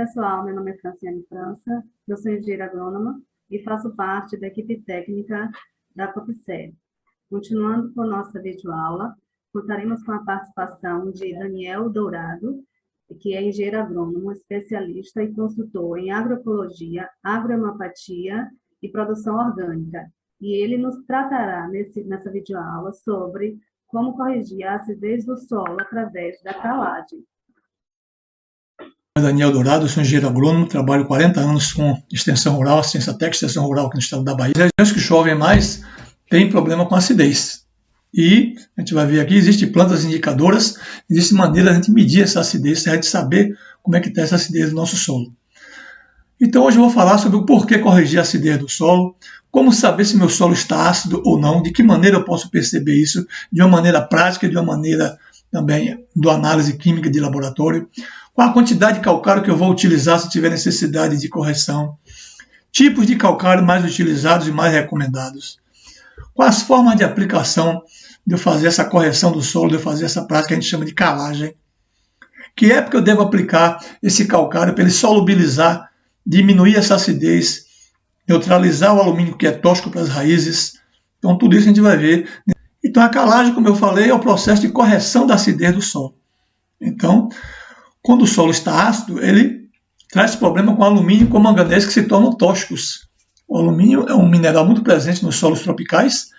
pessoal, meu nome é Franciane França, eu sou engenheira agrônoma e faço parte da equipe técnica da COPSEB. Continuando com nossa videoaula, contaremos com a participação de Daniel Dourado, que é engenheiro agrônomo, especialista e consultor em agroecologia, agrohemopatia e produção orgânica. E ele nos tratará nessa videoaula sobre como corrigir a acidez do solo através da calagem. Daniel Dourado, sou engenheiro agrônomo, trabalho 40 anos com extensão rural, assistência técnica, extensão rural aqui no estado da Bahia. As regiões que chovem mais têm problema com acidez. E a gente vai ver aqui, existem plantas indicadoras, existe maneira de a gente medir essa acidez, a gente saber como é que está essa acidez do nosso solo. Então hoje eu vou falar sobre o porquê corrigir a acidez do solo, como saber se meu solo está ácido ou não, de que maneira eu posso perceber isso, de uma maneira prática, de uma maneira também do análise química de laboratório, qual a quantidade de calcário que eu vou utilizar se tiver necessidade de correção, tipos de calcário mais utilizados e mais recomendados, quais as formas de aplicação de eu fazer essa correção do solo, de eu fazer essa prática que a gente chama de calagem, que época eu devo aplicar esse calcário para ele solubilizar, diminuir essa acidez, neutralizar o alumínio que é tóxico para as raízes. Então tudo isso a gente vai ver. Então a calagem, como eu falei, é o processo de correção da acidez do solo. Então, quando o solo está ácido, ele traz problema com alumínio e com manganês que se tornam tóxicos. O alumínio é um mineral muito presente nos solos tropicais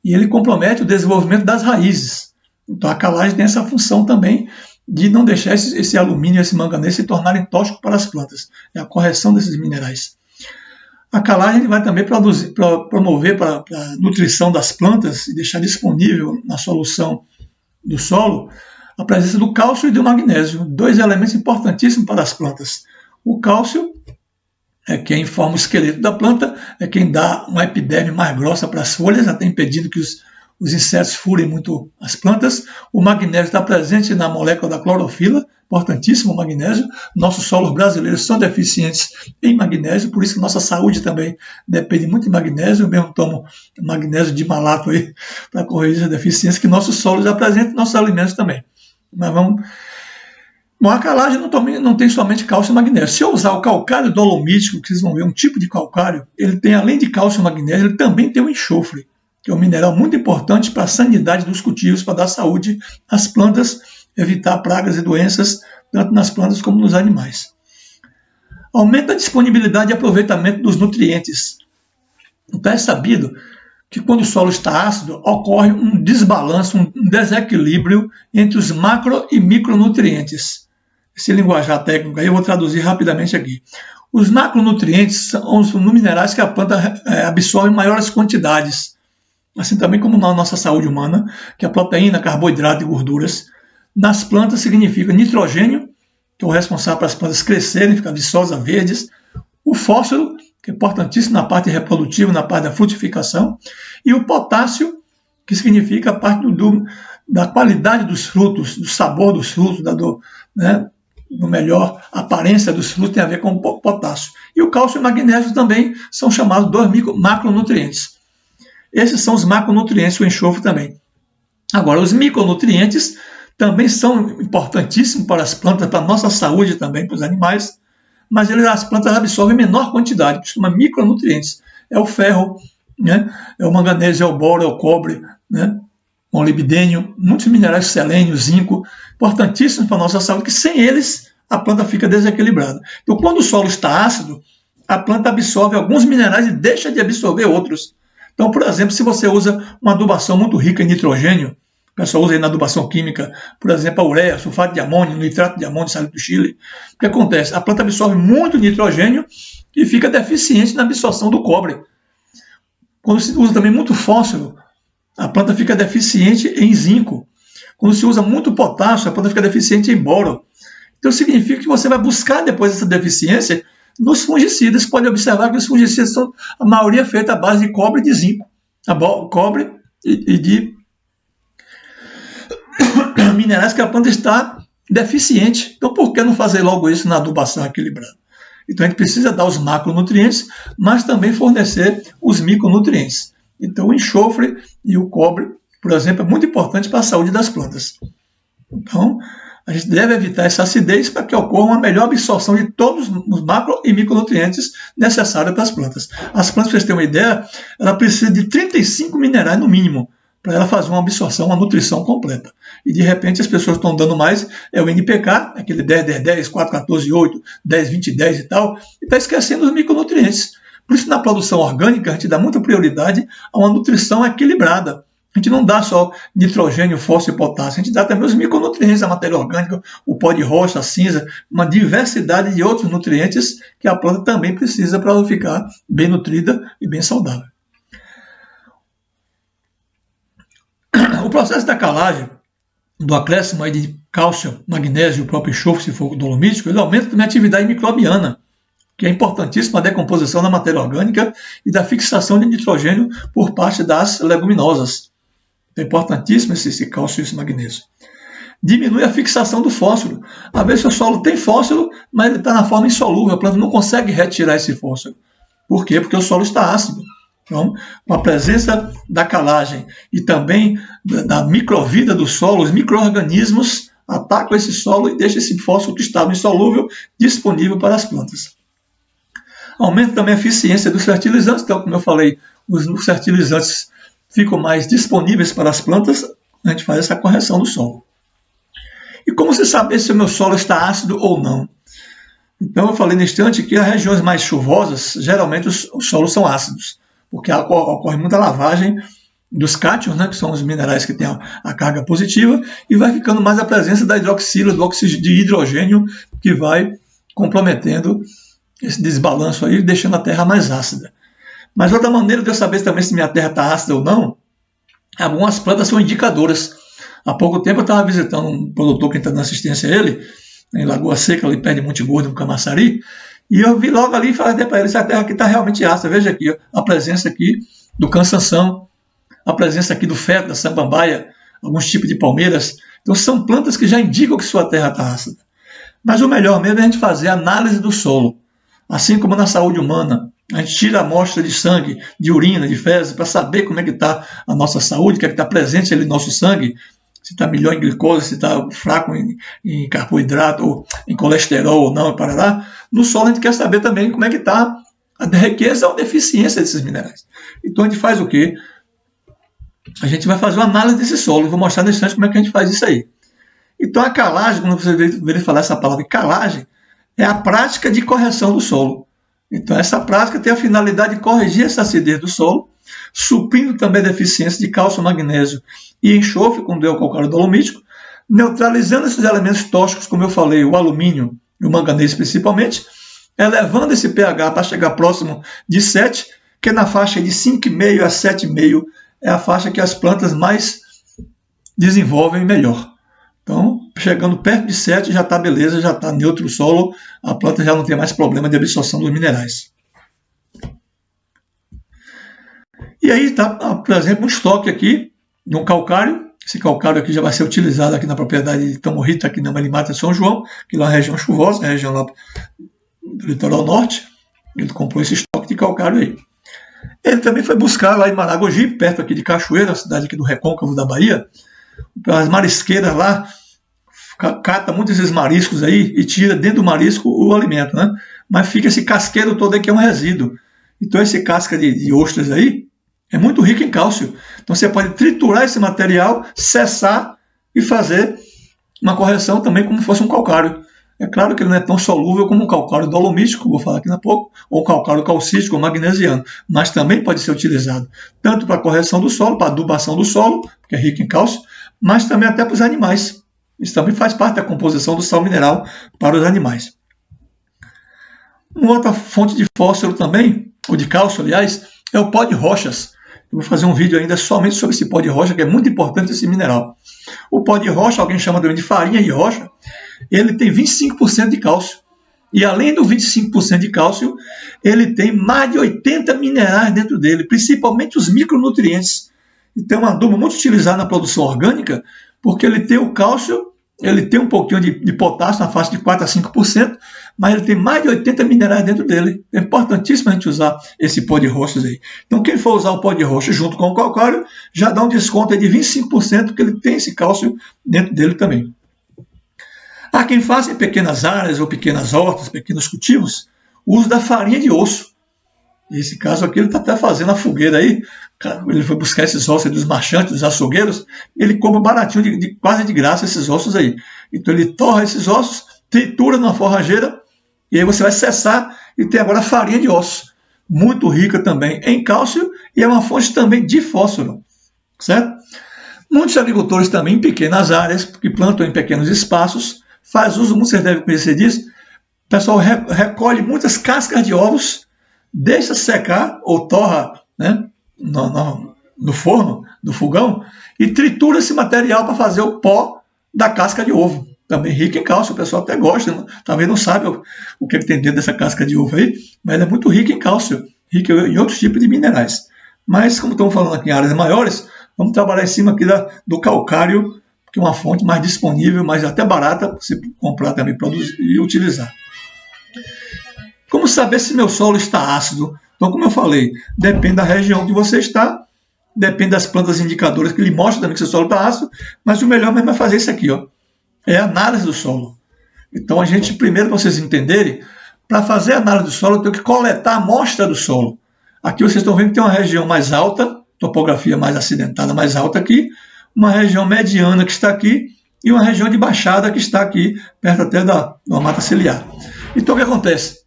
e ele compromete o desenvolvimento das raízes. Então a calagem tem essa função também de não deixar esse alumínio e esse manganês se tornarem tóxicos para as plantas. É a correção desses minerais. A calagem vai também promover para a nutrição das plantas e deixar disponível na solução do solo a presença do cálcio e do magnésio, dois elementos importantíssimos para as plantas. O cálcio é quem forma o esqueleto da planta, é quem dá uma epiderme mais grossa para as folhas, até impedindo que os insetos furem muito as plantas. O magnésio está presente na molécula da clorofila, importantíssimo o magnésio. Nossos solos brasileiros são deficientes em magnésio, por isso que nossa saúde também depende muito de magnésio. Eu mesmo tomo magnésio de malato aí para corrigir a deficiência que nossos solos apresentam e nossos alimentos também. Mas vamos... Bom, a calagem não tem somente cálcio e magnésio. Se eu usar o calcário dolomítico, que vocês vão ver, um tipo de calcário, ele tem, além de cálcio e magnésio, ele também tem o enxofre, que é um mineral muito importante para a sanidade dos cultivos, para dar saúde às plantas, evitar pragas e doenças, tanto nas plantas como nos animais. Aumenta a disponibilidade e aproveitamento dos nutrientes. Então é sabido que quando o solo está ácido, ocorre um desbalanço, um desequilíbrio entre os macro e micronutrientes. Esse linguajar técnico aí eu vou traduzir rapidamente aqui. Os macronutrientes são os minerais que a planta absorve em maiores quantidades, assim também como na nossa saúde humana, que a proteína, carboidrato e gorduras. Nas plantas significa nitrogênio, que é o responsável para as plantas crescerem, ficar viçosas, verdes, o fósforo, que é importantíssimo na parte reprodutiva, na parte da frutificação, e o potássio, que significa a parte da qualidade dos frutos, do sabor dos frutos, do melhor aparência dos frutos, tem a ver com o potássio. E o cálcio e o magnésio também são chamados dois macronutrientes. Esses são os macronutrientes, o enxofre também. Agora, os micronutrientes também são importantíssimos para as plantas, para a nossa saúde também, para os animais, mas as plantas absorvem em menor quantidade, que se chama micronutrientes. É o ferro, né? É o manganês, é o boro, é o cobre, né? O molibdênio, muitos minerais, selênio, zinco, importantíssimos para a nossa saúde, que sem eles a planta fica desequilibrada. Então, quando o solo está ácido, a planta absorve alguns minerais e deixa de absorver outros. Então, por exemplo, se você usa uma adubação muito rica em nitrogênio, o pessoal usa aí na adubação química, por exemplo, a ureia, sulfato de amônio, nitrato de amônio, salitre do Chile. O que acontece? A planta absorve muito nitrogênio e fica deficiente na absorção do cobre. Quando se usa também muito fósforo, a planta fica deficiente em zinco. Quando se usa muito potássio, a planta fica deficiente em boro. Então significa que você vai buscar depois essa deficiência nos fungicidas. Você pode observar que os fungicidas são, a maioria, feita à base de cobre e de zinco. Cobre e de minerais que a planta está deficiente. Então, por que não fazer logo isso na adubação equilibrada? Então, a gente precisa dar os macronutrientes, mas também fornecer os micronutrientes. Então, o enxofre e o cobre, por exemplo, é muito importante para a saúde das plantas. Então, A gente deve evitar essa acidez para que ocorra uma melhor absorção de todos os macro e micronutrientes necessários para as plantas. As plantas, para vocês terem uma ideia, ela precisa de 35 minerais no mínimo para ela fazer uma absorção, uma nutrição completa. E de repente as pessoas estão dando mais, é o NPK, aquele 10, 10, 10, 4, 14, 8, 10, 20, 10 e tal, e está esquecendo os micronutrientes. Por isso, na produção orgânica, a gente dá muita prioridade a uma nutrição equilibrada. A gente não dá só nitrogênio, fósforo e potássio, a gente dá também os micronutrientes, a matéria orgânica, o pó de rocha, a cinza, uma diversidade de outros nutrientes que a planta também precisa para ela ficar bem nutrida e bem saudável. O processo da calagem, do acréscimo aí de cálcio, magnésio e o próprio enxofre, se for dolomítico, ele aumenta também a atividade microbiana, que é importantíssima a decomposição da matéria orgânica e da fixação de nitrogênio por parte das leguminosas. É importantíssimo esse cálcio e esse magnésio. Diminui a fixação do fósforo. Às vezes o solo tem fósforo, mas ele está na forma insolúvel, a planta não consegue retirar esse fósforo. Por quê? Porque o solo está ácido. Então, com a presença da calagem e também da microvida do solo, os micro-organismos atacam esse solo e deixam esse fósforo que estava insolúvel disponível para as plantas. Aumenta também a eficiência dos fertilizantes, então, como eu falei, os fertilizantes ficam mais disponíveis para as plantas, a gente faz essa correção do solo. E como você saber se o meu solo está ácido ou não? Então, eu falei no instante que as regiões mais chuvosas, geralmente os solos são ácidos, porque ocorre muita lavagem dos cátions, né, que são os minerais que têm a carga positiva, e vai ficando mais a presença da hidroxila, do óxido de hidrogênio, que vai comprometendo esse desbalanço aí, deixando a terra mais ácida. Mas outra maneira de eu saber também se minha terra está ácida ou não, algumas plantas são indicadoras. Há pouco tempo eu estava visitando um produtor que está dando assistência a ele, em Lagoa Seca, ali perto de Monte Gordo, no Camaçari, e eu vi logo ali e falei para ele, essa terra aqui está realmente ácida. Veja aqui, a presença aqui do cansanção, a presença aqui do feto, da samambaia, alguns tipos de palmeiras. Então são plantas que já indicam que sua terra está ácida. Mas o melhor mesmo é a gente fazer a análise do solo. Assim como na saúde humana, a gente tira a amostra de sangue, de urina, de fezes, para saber como é que está a nossa saúde, o que é que está presente ali no nosso sangue, se está melhor em glicose, se está fraco em carboidrato, ou em colesterol ou não, parará. No solo a gente quer saber também como é que está a riqueza ou deficiência desses minerais. Então a gente faz o quê? A gente vai fazer uma análise desse solo, vou mostrar nesse instante como é que a gente faz isso aí. Então a calagem, quando você vê falar essa palavra calagem, é a prática de correção do solo. Então essa prática tem a finalidade de corrigir essa acidez do solo, suprindo também a deficiência de cálcio, magnésio e enxofre, quando é o calcário dolomítico, neutralizando esses elementos tóxicos, como eu falei, o alumínio e o manganês principalmente, elevando esse pH para chegar próximo de 7, que é na faixa de 5,5 a 7,5, é a faixa que as plantas mais desenvolvem melhor. Então, chegando perto de 7 já está beleza, já está neutro o solo, a planta já não tem mais problema de absorção dos minerais. E aí está, por exemplo, um estoque aqui de um calcário. Esse calcário aqui já vai ser utilizado aqui na propriedade de Tamorrita, aqui na Marimata de São João, que lá é uma região chuvosa, a região lá do litoral norte. Ele comprou esse estoque de calcário aí. Ele também foi buscar lá em Maragogi, perto aqui de Cachoeira, a cidade aqui do Recôncavo da Bahia, as marisqueiras lá, cata muitos desses mariscos aí e tira dentro do marisco o alimento, né? Mas fica esse casqueiro todo aí que é um resíduo. Então esse casca de ostras aí é muito rico em cálcio. Então você pode triturar esse material, cessar e fazer uma correção também como se fosse um calcário. É claro que ele não é tão solúvel como um calcário dolomítico, vou falar aqui daqui a pouco, ou um calcário calcítico ou magnesiano, mas também pode ser utilizado tanto para a correção do solo, para a adubação do solo, que é rico em cálcio, mas também até para os animais. Isso também faz parte da composição do sal mineral para os animais. Uma outra fonte de fósforo também, ou de cálcio, aliás, é o pó de rochas. Eu vou fazer um vídeo ainda somente sobre esse pó de rocha, que é muito importante esse mineral. O pó de rocha, alguém chama também de farinha de rocha, ele tem 25% de cálcio. E além do 25% de cálcio, ele tem mais de 80 minerais dentro dele, principalmente os micronutrientes. Então é um adubo muito utilizado na produção orgânica, porque ele tem o cálcio, ele tem um pouquinho de potássio na faixa de 4 a 5%, mas ele tem mais de 80 minerais dentro dele. É importantíssimo a gente usar esse pó de rochas aí. Então quem for usar o pó de rocha junto com o calcário, já dá um desconto aí de 25%, porque ele tem esse cálcio dentro dele também. Há quem faça em pequenas áreas ou pequenas hortas, pequenos cultivos, o uso da farinha de osso. Nesse caso aqui, ele está até fazendo a fogueira aí. Ele foi buscar esses ossos dos marchantes, dos açougueiros. Ele compra baratinho, quase de graça, esses ossos aí. Então ele torra esses ossos, tritura numa forrageira, e aí você vai cessar e tem agora farinha de ossos. Muito rica também em cálcio e é uma fonte também de fósforo. Certo? Muitos agricultores também em pequenas áreas, que plantam em pequenos espaços, faz uso, vocês devem conhecer disso, o pessoal recolhe muitas cascas de ovos, deixa secar ou torra, né, no forno, no fogão, e tritura esse material para fazer o pó da casca de ovo. Também rico em cálcio, o pessoal até gosta, talvez não sabe o que tem dentro dessa casca de ovo aí, mas ela é muito rica em cálcio, rica em outros tipos de minerais. Mas, como estamos falando aqui em áreas maiores, vamos trabalhar em cima aqui do calcário, que é uma fonte mais disponível, mas até barata para você comprar também, produzir e utilizar. Como saber se meu solo está ácido? Então, como eu falei, depende da região que você está, depende das plantas indicadoras que lhe mostram também que seu solo está ácido, mas o melhor mesmo é fazer isso aqui, ó, é a análise do solo. Então, a gente, primeiro, para vocês entenderem, para fazer a análise do solo, eu tenho que coletar a amostra do solo. Aqui vocês estão vendo que tem uma região mais alta, topografia mais acidentada, mais alta aqui, uma região mediana que está aqui e uma região de baixada que está aqui, perto até da mata ciliar. Então, o que acontece?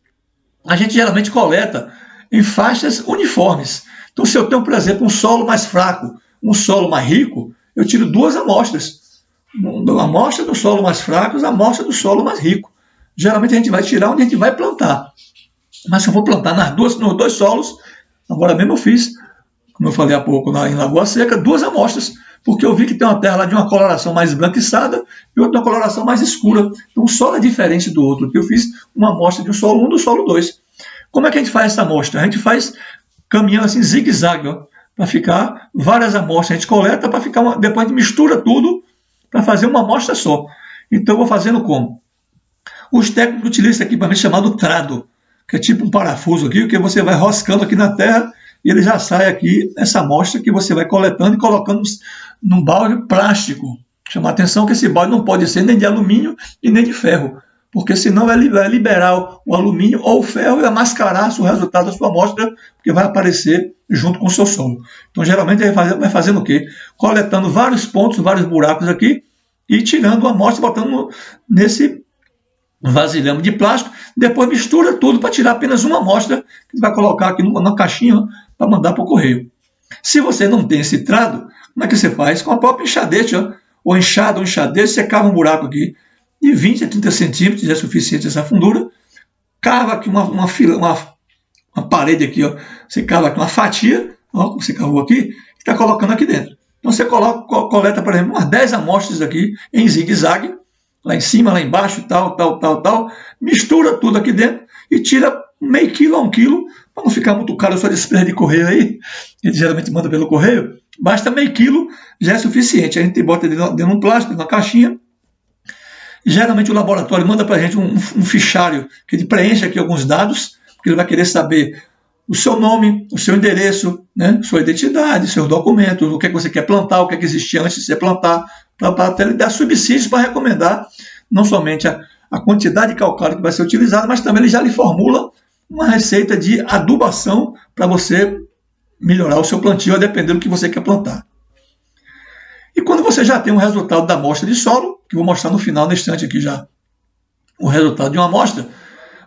A gente geralmente coleta em faixas uniformes. Então, se eu tenho, por exemplo, um solo mais fraco, um solo mais rico, eu tiro duas amostras. A amostra do solo mais fraco e a amostra do solo mais rico. Geralmente a gente vai tirar onde a gente vai plantar. Mas se eu vou plantar nos dois solos, agora mesmo eu fiz, como eu falei há pouco, em Lagoa Seca, duas amostras, porque eu vi que tem uma terra lá de uma coloração mais branquiçada e outra de uma coloração mais escura. Então o solo é diferente do outro. Eu fiz uma amostra de um solo 1 do solo 2. Como é que a gente faz essa amostra? A gente faz caminhando assim, zigue-zague, para ficar várias amostras. A gente coleta para ficar, depois a gente mistura tudo para fazer uma amostra só. Então eu vou fazendo como? Os técnicos utilizam esse equipamento chamado trado, que é tipo um parafuso aqui, que você vai roscando aqui na terra e ele já sai aqui nessa amostra que você vai coletando e colocando num balde plástico. Chama a atenção que esse balde não pode ser nem de alumínio e nem de ferro, porque senão vai liberar o alumínio ou o ferro e vai mascarar o resultado da sua amostra, porque vai aparecer junto com o seu solo. Então, geralmente, vai fazendo o quê? Coletando vários pontos, vários buracos aqui e tirando a amostra, botando nesse vasilhame de plástico, depois mistura tudo para tirar apenas uma amostra que vai colocar aqui numa caixinha para mandar para o correio. Se você não tem esse trado, como é que você faz? Com a própria enxadete, ou enxada ou enxadete, você cava um buraco aqui de 20 a 30 centímetros, é suficiente essa fundura, cava aqui uma parede aqui, você cava aqui uma fatia, como você cavou aqui, e está colocando aqui dentro. Então você coleta, por exemplo, umas 10 amostras aqui em zigue-zague, lá em cima, lá embaixo, tal, mistura tudo aqui dentro e tira meio quilo a 1 quilo, para não ficar muito caro a sua despesa de correio aí, a gente geralmente manda pelo correio, basta meio quilo, já é suficiente. A gente bota dentro de um plástico, numa caixinha. Geralmente o laboratório manda para a gente um fichário que ele preenche aqui alguns dados, porque ele vai querer saber o seu nome, o seu endereço, né, sua identidade, seus documentos, o que é que você quer plantar, o que é que existia antes de você plantar, para até lhe dar subsídios para recomendar não somente a quantidade de calcário que vai ser utilizada, mas também ele já lhe formula uma receita de adubação para você melhorar o seu plantio, a depender do que você quer plantar. E quando você já tem um resultado da amostra de solo, que eu vou mostrar no final, na estante aqui já, o resultado de uma amostra,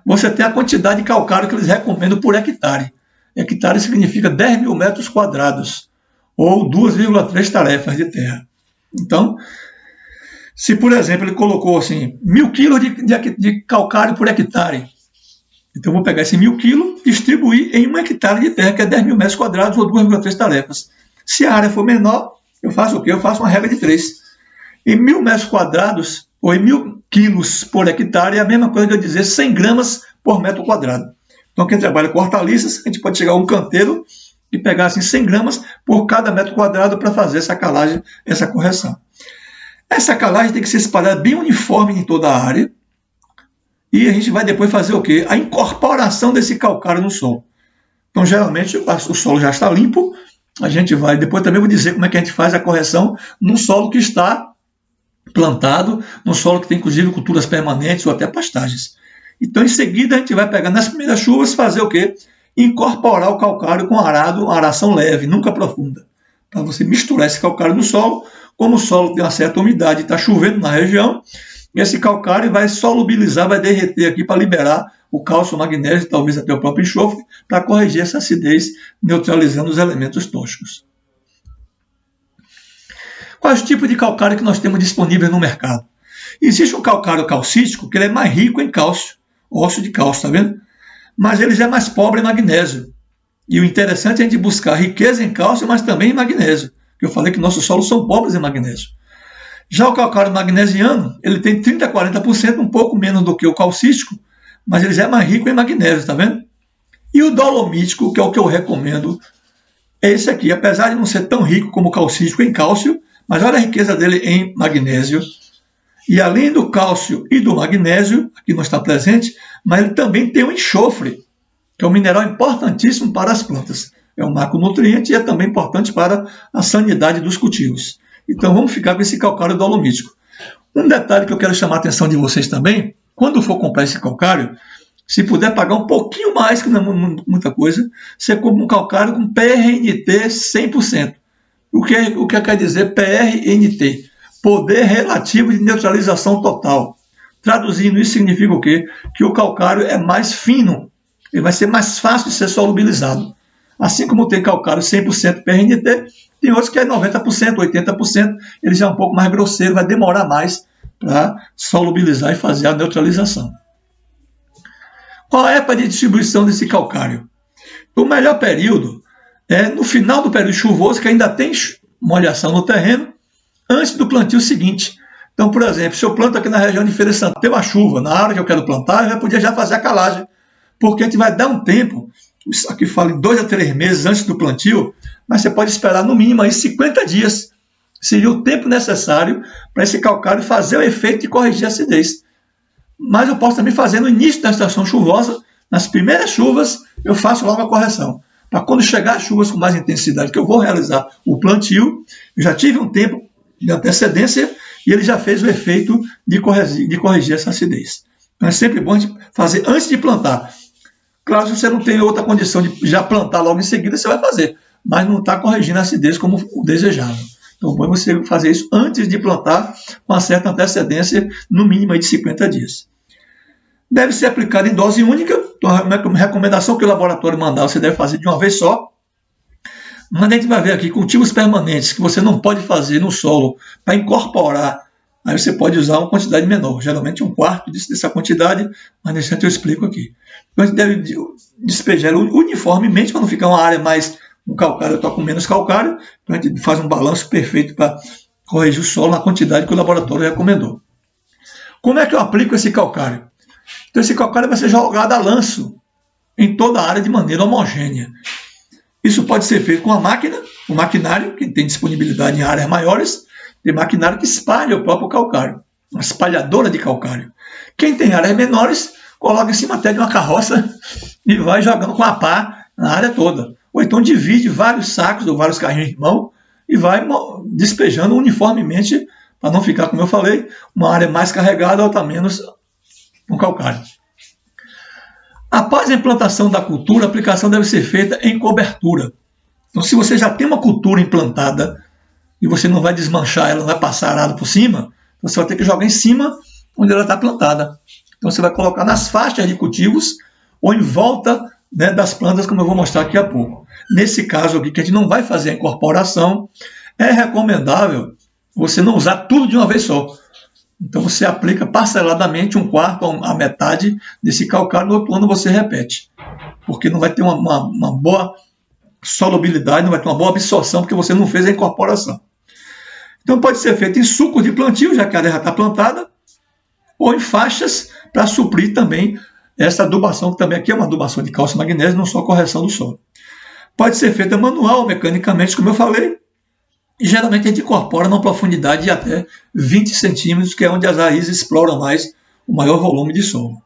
você tem a quantidade de calcário que eles recomendam por hectare. Hectare significa 10 mil metros quadrados, ou 2,3 tarefas de terra. Então, se por exemplo ele colocou assim, 1.000 quilos de calcário por hectare, então eu vou pegar esse 1.000 quilos e distribuir em 1 hectare de terra, que é 10 mil metros quadrados, ou 2,3 tarefas. Se a área for menor, eu faço o quê? Eu faço uma regra de 3. Em 1.000 metros quadrados, ou em 1.000 quilos por hectare, é a mesma coisa que eu dizer 100 gramas por metro quadrado. Então, quem trabalha com hortaliças, a gente pode chegar a um canteiro e pegar assim 100 gramas por cada metro quadrado para fazer essa calagem, essa correção. Essa calagem tem que ser espalhada bem uniforme em toda a área. E a gente vai depois fazer o quê? A incorporação desse calcário no solo. Então, geralmente, o solo já está limpo. A gente vai, depois também vou dizer como é que a gente faz a correção num solo que está plantado no solo que tem inclusive culturas permanentes ou até pastagens. Então, em seguida, a gente vai pegar nas primeiras chuvas fazer o quê? Incorporar o calcário com arado, uma aração leve, nunca profunda, para você misturar esse calcário no solo. Como o solo tem uma certa umidade e está chovendo na região, esse calcário vai solubilizar, vai derreter aqui para liberar o cálcio, o magnésio, talvez até o próprio enxofre, para corrigir essa acidez, neutralizando os elementos tóxicos. Quais os tipos de calcário que nós temos disponíveis no mercado? Existe o calcário calcítico, que ele é mais rico em cálcio, óxido de cálcio, está vendo? Mas ele já é mais pobre em magnésio. E o interessante é a gente buscar riqueza em cálcio, mas também em magnésio, que eu falei que nossos solos são pobres em magnésio. Já o calcário magnesiano, ele tem 30% a 40%, um pouco menos do que o calcítico, mas ele já é mais rico em magnésio, está vendo? E o dolomítico, que é o que eu recomendo, é esse aqui. Apesar de não ser tão rico como o calcítico em cálcio, mas olha a riqueza dele em magnésio. E além do cálcio e do magnésio, aqui não está presente, mas ele também tem o enxofre, que é um mineral importantíssimo para as plantas. É um macronutriente e é também importante para a sanidade dos cultivos. Então vamos ficar com esse calcário dolomítico. Um detalhe que eu quero chamar a atenção de vocês também, quando for comprar esse calcário, se puder pagar um pouquinho mais, que não é muita coisa, você compra um calcário com PRNT 100%. O que quer dizer PRNT? Poder relativo de neutralização total. Traduzindo, isso significa o quê? Que o calcário é mais fino, ele vai ser mais fácil de ser solubilizado. Assim como tem calcário 100% PRNT, tem outros que é 90%, 80%, ele já é um pouco mais grosseiro, vai demorar mais para solubilizar e fazer a neutralização. Qual é a época de distribuição desse calcário? O melhor período é no final do período chuvoso, que ainda tem molhação no terreno, antes do plantio seguinte. Então, por exemplo, se eu planto aqui na região de Feira de Santana, tem uma chuva, na hora que eu quero plantar, eu já podia já fazer a calagem, porque a gente vai dar um tempo, isso aqui fala em 2 a 3 meses antes do plantio, mas você pode esperar no mínimo aí 50 dias. Seria o tempo necessário para esse calcário fazer o efeito de corrigir a acidez. Mas eu posso também fazer no início da estação chuvosa, nas primeiras chuvas, eu faço logo a correção. Para quando chegar as chuvas com mais intensidade, que eu vou realizar o plantio, eu já tive um tempo de antecedência e ele já fez o efeito de corrigir essa acidez. Então é sempre bom a gente fazer antes de plantar. Claro, se você não tem outra condição de já plantar logo em seguida, você vai fazer, mas não está corrigindo a acidez como o desejado. Então é bom você fazer isso antes de plantar, com uma certa antecedência, no mínimo de 50 dias. Deve ser aplicado em dose única, então a recomendação que o laboratório mandar, você deve fazer de uma vez só. Mas a gente vai ver aqui cultivos permanentes que você não pode fazer no solo para incorporar. Aí você pode usar uma quantidade menor, geralmente 1/4 dessa quantidade, mas nesse momento eu explico aqui. Então a gente deve despejar uniformemente para não ficar uma área mais com calcário, eu estou com menos calcário, então a gente faz um balanço perfeito para corrigir o solo na quantidade que o laboratório recomendou. Como é que eu aplico esse calcário? Então esse calcário vai ser jogado a lanço em toda a área de maneira homogênea. Isso pode ser feito com a máquina, o maquinário, que tem disponibilidade em áreas maiores, tem maquinário que espalha o próprio calcário, uma espalhadora de calcário. Quem tem áreas menores, coloca em cima até de uma carroça e vai jogando com a pá na área toda. Ou então divide vários sacos ou vários carrinhos de mão e vai despejando uniformemente, para não ficar, como eu falei, uma área mais carregada ou outra menos com calcário. Após a implantação da cultura, a aplicação deve ser feita em cobertura. Então, se você já tem uma cultura implantada e você não vai desmanchar ela, não vai passar arado por cima, você vai ter que jogar em cima onde ela está plantada. Então, você vai colocar nas faixas de cultivos ou em volta, né, das plantas, como eu vou mostrar aqui a pouco. Nesse caso aqui, que a gente não vai fazer a incorporação, é recomendável você não usar tudo de uma vez só. Então você aplica parceladamente 1/4 a metade desse calcário, no outro ano você repete. Porque não vai ter uma boa solubilidade, não vai ter uma boa absorção, porque você não fez a incorporação. Então pode ser feito em suco de plantio, já que a área já está plantada, ou em faixas para suprir também essa adubação, que também aqui é uma adubação de cálcio e magnésio, não só correção do solo. Pode ser feita manual, mecanicamente, como eu falei, e geralmente a gente incorpora numa profundidade de até 20 centímetros, que é onde as raízes exploram mais o maior volume de solo.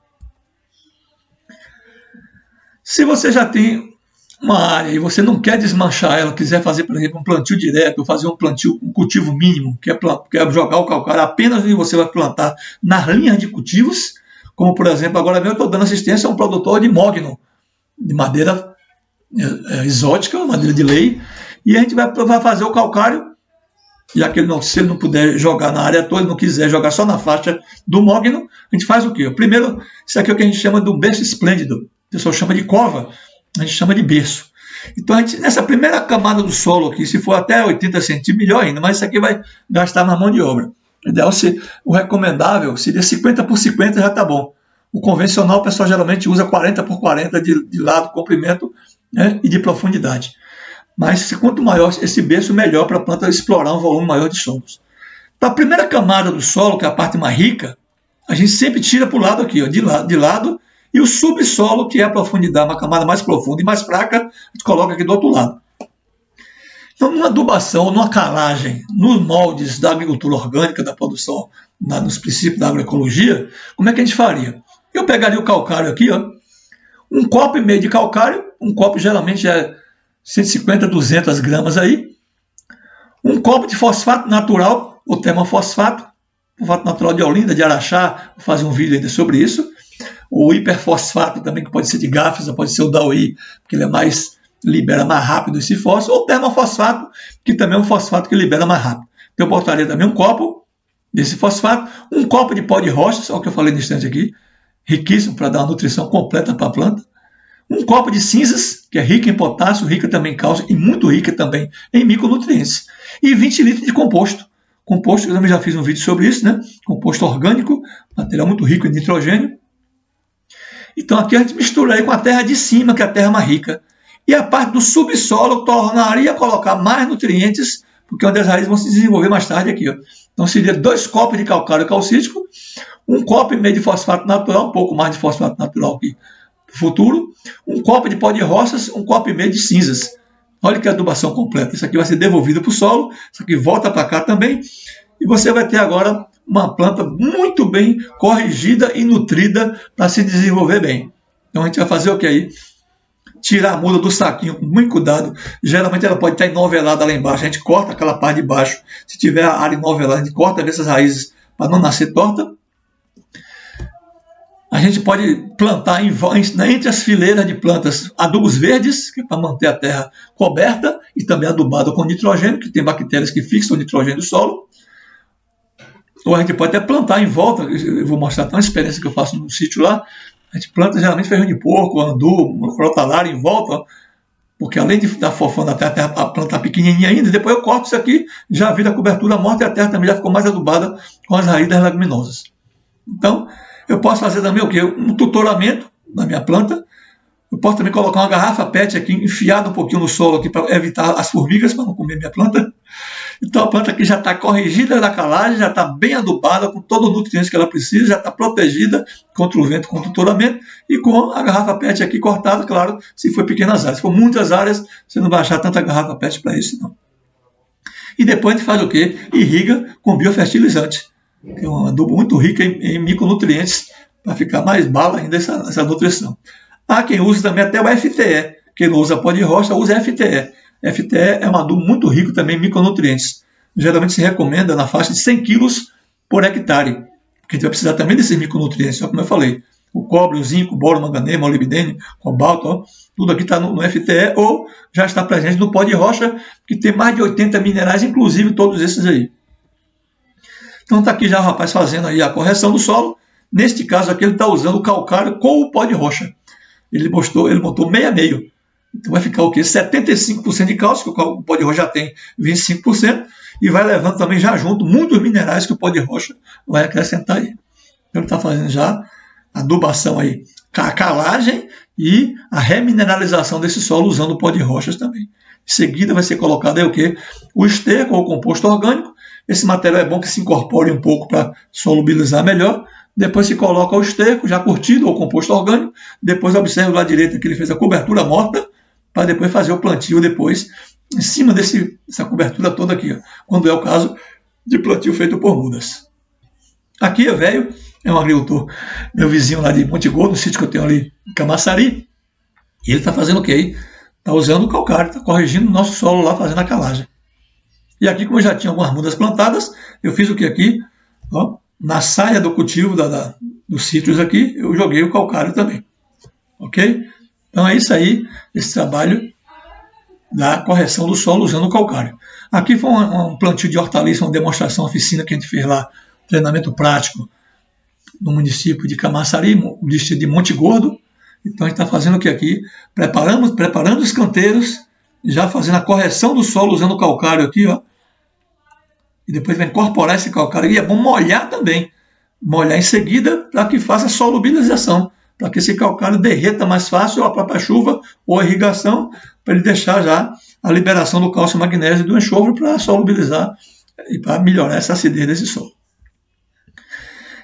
Se você já tem uma área e você não quer desmanchar ela, quiser fazer, por exemplo, um plantio direto, ou fazer um cultivo mínimo, que é jogar o calcário apenas onde você vai plantar nas linhas de cultivos, como por exemplo, agora mesmo eu estou dando assistência a um produtor de mogno, de madeira exótica, madeira de lei, e a gente vai fazer o calcário, já que se ele não puder jogar na área toda, ele não quiser jogar só na faixa do mogno, a gente faz o quê? Primeiro, isso aqui é o que a gente chama de um berço esplêndido, o pessoal chama de cova, a gente chama de berço. Então, nessa primeira camada do solo aqui, se for até 80 centímetros, melhor ainda, mas isso aqui vai gastar mais mão de obra. O recomendável seria 50 por 50, já está bom. O convencional, o pessoal geralmente usa 40 por 40 de lado, comprimento, né, e de profundidade. Mas quanto maior esse berço, melhor para a planta explorar um volume maior de solos. Para a primeira camada do solo, que é a parte mais rica, a gente sempre tira para o lado aqui, ó, de lado, e o subsolo, que é a profundidade, uma camada mais profunda e mais fraca, a gente coloca aqui do outro lado. Então, numa adubação, numa calagem, nos moldes da agricultura orgânica, da produção, nos princípios da agroecologia, como é que a gente faria? Eu pegaria o calcário aqui, ó, 1,5 copo de calcário, um copo geralmente é 150, 200 gramas aí, 1 copo de fosfato natural, ou termofosfato, fosfato natural de Olinda, de Araxá, vou fazer um vídeo ainda sobre isso, o hiperfosfato também, que pode ser de Gáfisa, pode ser o Dauí, porque ele libera mais rápido esse fósforo, ou termofosfato, que também é um fosfato que libera mais rápido. Então eu botaria também 1 copo desse fosfato, 1 copo de pó de rocha, olha o que eu falei no instante aqui, riquíssimo para dar uma nutrição completa para a planta, 1 copo de cinzas, que é rica em potássio, rica também em cálcio e muito rica também em micronutrientes, e 20 litros de composto. Composto, eu também já fiz um vídeo sobre isso, né? Composto orgânico, material muito rico em nitrogênio. Então aqui a gente mistura aí com a terra de cima, que é a terra mais rica. E a parte do subsolo tornaria a colocar mais nutrientes, porque onde as raízes vão se desenvolver mais tarde aqui, ó. Então seria 2 copos de calcário calcítico, 1,5 copo de fosfato natural, um pouco mais de fosfato natural aqui no futuro, 1 copo de pó de roças, 1,5 copo de cinzas. Olha que adubação completa. Isso aqui vai ser devolvido para o solo, isso aqui volta para cá também, e você vai ter agora uma planta muito bem corrigida e nutrida para se desenvolver bem. Então a gente vai fazer o que aí? Tirar a muda do saquinho com muito cuidado. Geralmente ela pode estar enovelada lá embaixo. A gente corta aquela parte de baixo. Se tiver a área enovelada, a gente corta essas raízes para não nascer torta. A gente pode plantar entre as fileiras de plantas adubos verdes, que é para manter a terra coberta, e também adubada com nitrogênio, que tem bactérias que fixam o nitrogênio do solo. Ou a gente pode até plantar em volta, eu vou mostrar até uma experiência que eu faço no sítio lá, a gente planta geralmente feijão de porco, andu, crotalária em volta, porque além de estar fofando a terra, a planta está pequenininha ainda, depois eu corto isso aqui, já vira a cobertura morta e a terra também já ficou mais adubada com as raízes das leguminosas. Então, eu posso fazer também o quê? Um tutoramento na minha planta. Eu posso também colocar uma garrafa PET aqui, enfiada um pouquinho no solo aqui para evitar as formigas, para não comer minha planta. Então a planta aqui já está corrigida da calagem, já está bem adubada, com todo o nutriente que ela precisa, já está protegida contra o vento, contra o tutoramento, e com a garrafa PET aqui cortada, claro, se for pequenas áreas. Se for muitas áreas, você não vai achar tanta garrafa PET para isso, não. E depois a gente faz o quê? Irriga com biofertilizante, que é um adubo muito rico em micronutrientes, para ficar mais bala ainda essa nutrição. Há quem use também até o FTE, quem não usa pó de rocha, usa FTE. FTE é um adubo muito rico também em micronutrientes. Geralmente se recomenda na faixa de 100 kg por hectare, porque a gente vai precisar também desses micronutrientes, como eu falei. O cobre, o zinco, o boro, o manganês, molibdênio, cobalto, ó, tudo aqui está no FTE ou já está presente no pó de rocha, que tem mais de 80 minerais, inclusive todos esses aí. Então está aqui já o rapaz fazendo aí a correção do solo. Neste caso aqui ele está usando o calcário com o pó de rocha. Ele botou meio a meio. Então vai ficar o quê? 75% de cálcio, que o pó de rocha já tem 25%, e vai levando também já junto muitos minerais que o pó de rocha vai acrescentar aí. Então ele está fazendo já a adubação aí, a calagem e a remineralização desse solo usando o pó de rochas também. Em seguida vai ser colocado aí o quê? O esterco ou o composto orgânico. Esse material é bom que se incorpore um pouco para solubilizar melhor. Depois se coloca o esterco já curtido ou composto orgânico. Depois observa lá à direita que ele fez a cobertura morta, para depois fazer o plantio depois, em cima dessa cobertura toda aqui, ó, quando é o caso de plantio feito por mudas. Aqui é velho, é um agricultor, meu vizinho lá de Monte Gordo, no sítio que eu tenho ali em Camaçari, e ele está fazendo o quê? Está usando o calcário, está corrigindo o nosso solo lá, fazendo a calagem. E aqui, como eu já tinha algumas mudas plantadas, eu fiz o que aqui? Ó, na saia do cultivo dos citros aqui, eu joguei o calcário também. Ok? Então é isso aí, esse trabalho da correção do solo usando o calcário. Aqui foi um plantio de hortaliça, uma demonstração, uma oficina que a gente fez lá, treinamento prático, no município de Camaçari, no distrito de Monte Gordo. Então a gente está fazendo o que aqui? Preparando os canteiros, já fazendo a correção do solo usando o calcário aqui, ó. E depois vai incorporar esse calcário. E é bom molhar também. Molhar em seguida para que faça solubilização, para que esse calcário derreta mais fácil a própria chuva ou a irrigação, para ele deixar já a liberação do cálcio e magnésio do enxofre para solubilizar e para melhorar essa acidez desse solo.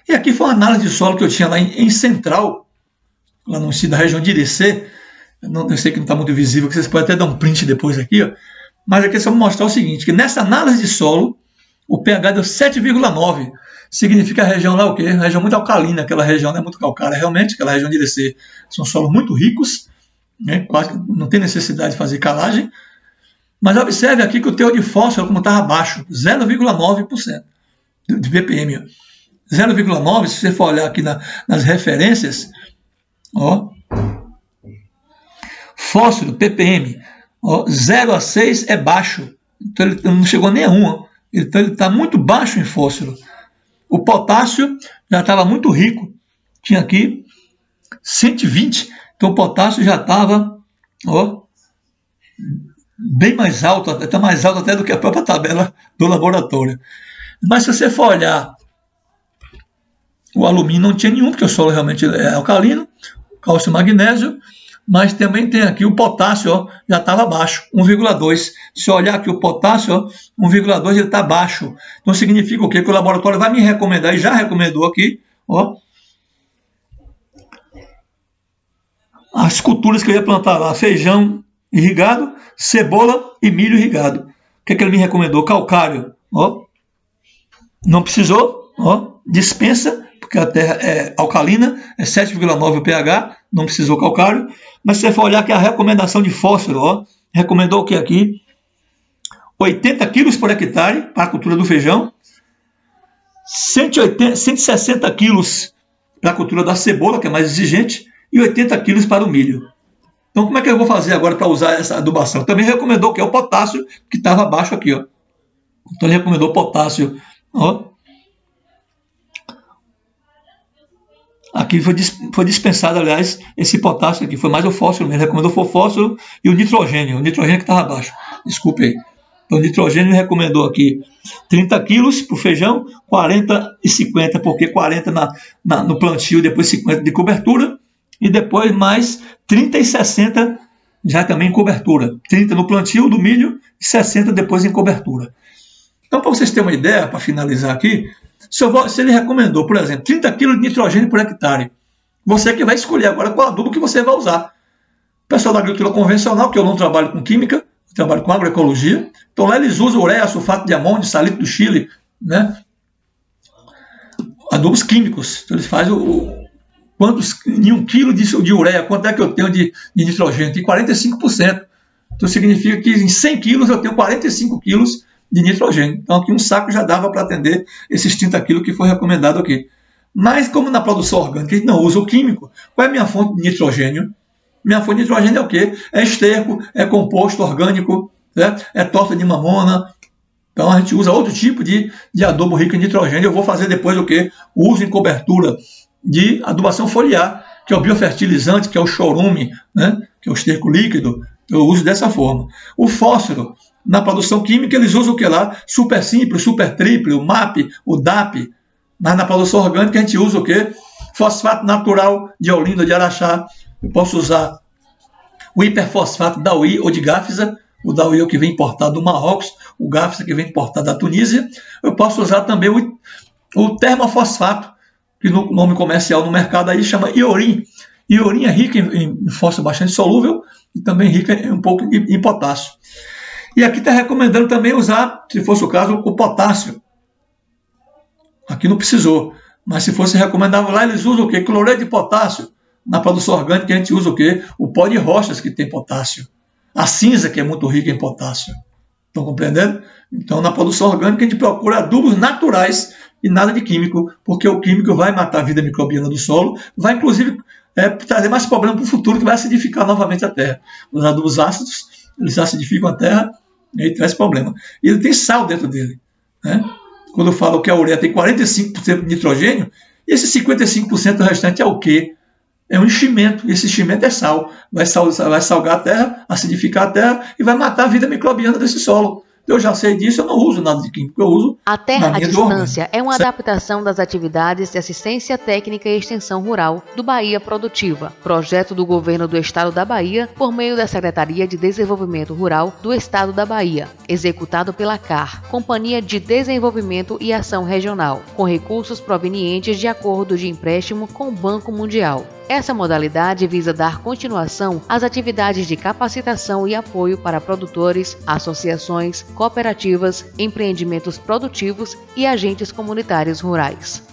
E aqui foi uma análise de solo que eu tinha lá em Central, lá no da região de Irecê. Eu sei que não está muito visível, que vocês podem até dar um print depois aqui, ó. Mas aqui é só mostrar o seguinte, que nessa análise de solo, o pH deu 7,9. Significa a região lá o quê? A região muito alcalina, aquela região não é muito calcária, realmente, aquela região de Irecê. São solos muito ricos, né? Quase não tem necessidade de fazer calagem. Mas observe aqui que o teor de fósforo, como estava baixo, 0,9% de ppm. 0,9, se você for olhar aqui nas referências, ó, fósforo, ppm, ó, 0 a 6 é baixo, então ele não chegou nem a 1, ó. Então ele está muito baixo em fósforo. O potássio já estava muito rico, tinha aqui 120, então o potássio já estava, ó, bem mais alto, está mais alto até do que a própria tabela do laboratório. Mas se você for olhar, o alumínio não tinha nenhum, porque o solo realmente é alcalino, cálcio e magnésio, mas também tem aqui o potássio, ó, já estava baixo, 1,2. Se olhar aqui o potássio, 1,2, ele está baixo. Então significa o quê? Que o laboratório vai me recomendar, e já recomendou aqui, ó, as culturas que eu ia plantar lá: feijão irrigado, cebola e milho irrigado. O que ele me recomendou? Calcário, ó, não precisou, ó, dispensa, porque a terra é alcalina, é 7,9 o pH, não precisou calcário. Mas se você for olhar aqui a recomendação de fósforo, ó, recomendou o que aqui? 80 quilos por hectare para a cultura do feijão, 160 quilos para a cultura da cebola, que é mais exigente, e 80 quilos para o milho. Então como é que eu vou fazer agora para usar essa adubação? Também recomendou o que é o potássio, que estava abaixo aqui, ó. Então ele recomendou potássio, ó. Aqui foi dispensado, aliás, esse potássio aqui, foi mais o fósforo mesmo. Ele recomendou o fósforo e o nitrogênio que estava abaixo. Desculpe aí. Então o nitrogênio recomendou aqui 30 quilos para o feijão, 40 e 50, porque 40 no plantio, depois 50 de cobertura, e depois mais 30 e 60 já também em cobertura. 30 no plantio do milho e 60 depois em cobertura. Então, para vocês terem uma ideia, para finalizar aqui, se ele recomendou, por exemplo, 30 kg de nitrogênio por hectare, você que vai escolher agora qual adubo que você vai usar. O pessoal da agricultura convencional, que eu não trabalho com química, eu trabalho com agroecologia, então lá eles usam ureia, sulfato de amônio, salito do Chile, né? Adubos químicos. Então eles fazem em 1 kg de ureia, quanto é que eu tenho de nitrogênio? Tem 45%. Então significa que em 100 kg eu tenho 45 kg de nitrogênio. Então aqui um saco já dava para atender esses 30 kg que foi recomendado aqui. Mas como na produção orgânica a gente não usa o químico, qual é a minha fonte de nitrogênio? Minha fonte de nitrogênio é o quê? É esterco, é composto orgânico, certo? É torta de mamona. Então a gente usa outro tipo de adubo rico em nitrogênio. Eu vou fazer depois o quê? O uso em cobertura de adubação foliar, que é o biofertilizante, que é o chorume, né? Que é o esterco líquido. Eu uso dessa forma. O fósforo, na produção química, eles usam o que lá? Super simples, super triple, o MAP, o DAP. Mas na produção orgânica a gente usa o quê? Fosfato natural de Olinda, de Araxá. Eu posso usar o hiperfosfato da UI ou de Gáfisa. O da UI é o que vem importado do Marrocos, o Gáfisa que vem importado da Tunísia. Eu posso usar também o termofosfato, que no nome comercial no mercado aí chama Iorim. Iorim é rico em fósforo bastante solúvel e também rico um pouco em potássio. E aqui está recomendando também usar, se fosse o caso, o potássio. Aqui não precisou, mas se fosse recomendável lá, eles usam o quê? Cloreto de potássio. Na produção orgânica a gente usa o quê? O pó de rochas que tem potássio. A cinza, que é muito rica em potássio. Estão compreendendo? Então, na produção orgânica, a gente procura adubos naturais e nada de químico, porque o químico vai matar a vida microbiana do solo, vai, inclusive, trazer mais problema para o futuro, que vai acidificar novamente a terra. Os adubos ácidos, eles acidificam a terra e aí traz problema. E ele tem sal dentro dele, né? Quando eu falo que a ureia tem 45% de nitrogênio, e esse 55% restante é o quê? É um enchimento, e esse enchimento é sal. Vai salgar a terra, acidificar a terra e vai matar a vida microbiana desse solo. Eu já sei disso, eu não uso nada de químico, eu uso A Terra à Distância é uma certo? adaptação das atividades de assistência técnica e extensão rural do Bahia Produtiva, projeto do governo do estado da Bahia por meio da Secretaria de Desenvolvimento Rural do estado da Bahia, executado pela CAR, Companhia de Desenvolvimento e Ação Regional, com recursos provenientes de acordo de empréstimo com o Banco Mundial. Essa modalidade visa dar continuação às atividades de capacitação e apoio para produtores, associações, cooperativas, empreendimentos produtivos e agentes comunitários rurais.